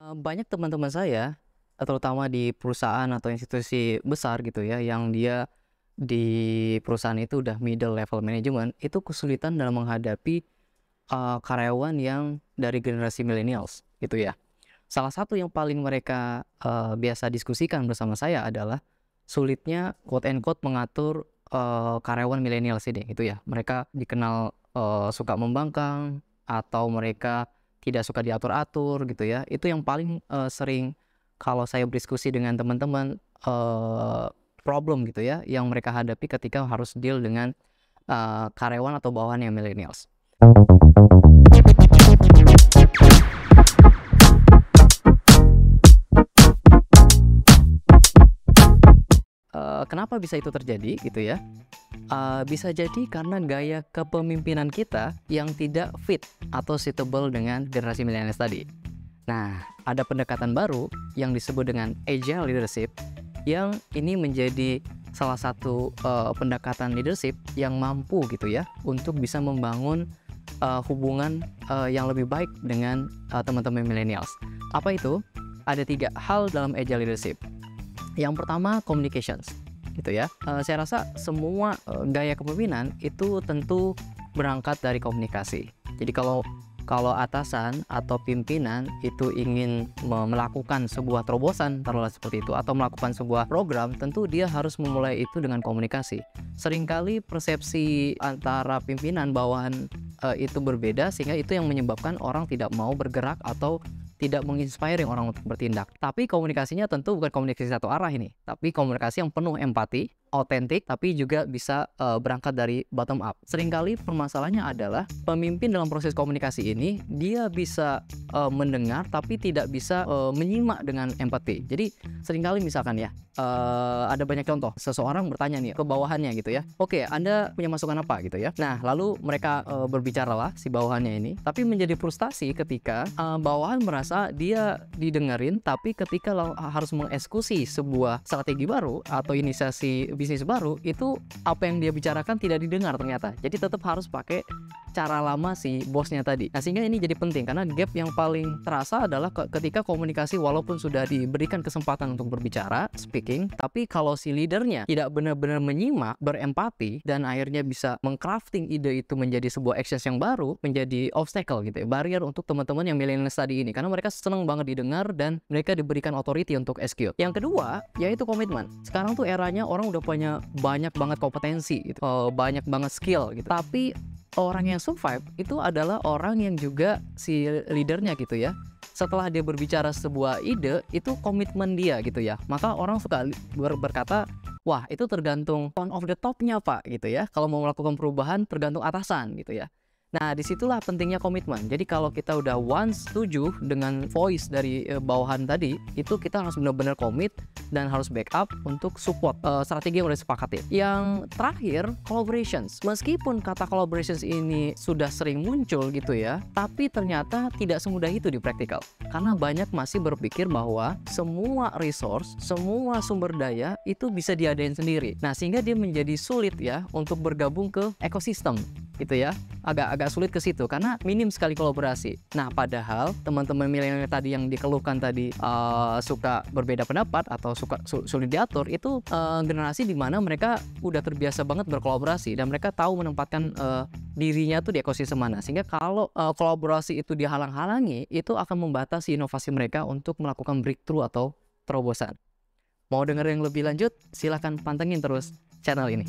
Banyak teman-teman saya, terutama di perusahaan atau institusi besar gitu ya, yang dia di perusahaan itu udah middle level management, itu kesulitan dalam menghadapi, karyawan yang dari generasi millennials gitu ya. Salah satu yang paling mereka, biasa diskusikan bersama saya adalah sulitnya quote and quote mengatur, karyawan millennials ini gitu ya. Mereka dikenal, suka membangkang atau mereka tidak suka diatur-atur gitu ya. Itu yang paling, sering kalau saya berdiskusi dengan teman-teman, problem gitu ya yang mereka hadapi ketika harus deal dengan, karyawan atau bawahan yang millennials. Kenapa bisa itu terjadi gitu ya? Bisa jadi karena gaya kepemimpinan kita yang tidak fit atau suitable dengan generasi millennials tadi. Nah, ada pendekatan baru yang disebut dengan agile leadership yang ini menjadi salah satu, pendekatan leadership yang mampu gitu ya untuk bisa membangun, hubungan, yang lebih baik dengan, teman-teman millennials. Apa itu? Ada 3 hal dalam agile leadership. Yang pertama communications gitu ya. Saya rasa semua, gaya kepemimpinan itu tentu berangkat dari komunikasi. Jadi kalau atasan atau pimpinan itu ingin melakukan sebuah terobosan taruhlah seperti itu atau melakukan sebuah program, tentu dia harus memulai itu dengan komunikasi. Seringkali persepsi antara pimpinan bawahan, itu berbeda sehingga itu yang menyebabkan orang tidak mau bergerak atau tidak menginspiring orang untuk bertindak. Tapi komunikasinya tentu bukan komunikasi satu arah ini, tapi komunikasi yang penuh empati, otentik, tapi juga bisa, berangkat dari bottom up. Seringkali permasalahannya adalah pemimpin dalam proses komunikasi ini, dia bisa, mendengar tapi tidak bisa, menyimak dengan empati. Jadi seringkali misalkan ya, ada banyak contoh, seseorang bertanya nih ke bawahannya gitu ya, "Oke, Anda punya masukan apa?" gitu ya. Nah, lalu mereka, berbicaralah si bawahannya ini, tapi menjadi frustasi ketika, bawahan merasa dia didengerin, tapi ketika harus mengeksekusi sebuah strategi baru atau inisiasi bisnis baru, itu apa yang dia bicarakan tidak didengar ternyata. Jadi tetap harus pakai cara lama si bosnya tadi. Nah, sehingga ini jadi penting karena gap yang paling terasa adalah ketika komunikasi walaupun sudah diberikan kesempatan untuk berbicara, speaking, tapi kalau si leadernya tidak benar-benar menyimak, berempati, dan akhirnya bisa mengcrafting ide itu menjadi sebuah actions yang baru, menjadi obstacle gitu ya, barrier untuk teman-teman yang millennials tadi ini. Karena mereka senang banget didengar dan mereka diberikan authority untuk execute. Yang kedua, yaitu komitmen. Sekarang tuh eranya orang udah punya banyak banget kompetensi gitu, banyak banget skill gitu. Tapi orang yang survive itu adalah orang yang juga si leadernya gitu ya. Setelah dia berbicara sebuah ide, itu komitmen dia gitu ya. Maka orang suka berkata, wah itu tergantung one of the top-nya Pak gitu ya. Kalau mau melakukan perubahan tergantung atasan gitu ya. Nah, disitulah pentingnya komitmen. Jadi kalau kita udah once setuju dengan voice dari bawahan tadi, itu kita harus benar-benar komit dan harus backup untuk support strategi yang udah disepakati. Yang terakhir, collaborations. Meskipun kata collaborations ini sudah sering muncul gitu ya, tapi ternyata tidak semudah itu di praktikal. Karena banyak masih berpikir bahwa semua resource, semua sumber daya itu bisa diadain sendiri. Nah, sehingga dia menjadi sulit ya untuk bergabung ke ekosistem gitu ya. Agak sulit ke situ karena minim sekali kolaborasi. Nah, padahal teman-teman milenial tadi yang dikeluhkan tadi suka berbeda pendapat atau suka sulit diatur, itu generasi di mana mereka udah terbiasa banget berkolaborasi dan mereka tahu menempatkan dirinya tuh di ekosistem mana. Sehingga kalau kolaborasi itu dihalang-halangi, itu akan membatasi inovasi mereka untuk melakukan breakthrough atau terobosan. Mau denger yang lebih lanjut? Silahkan pantengin terus channel ini.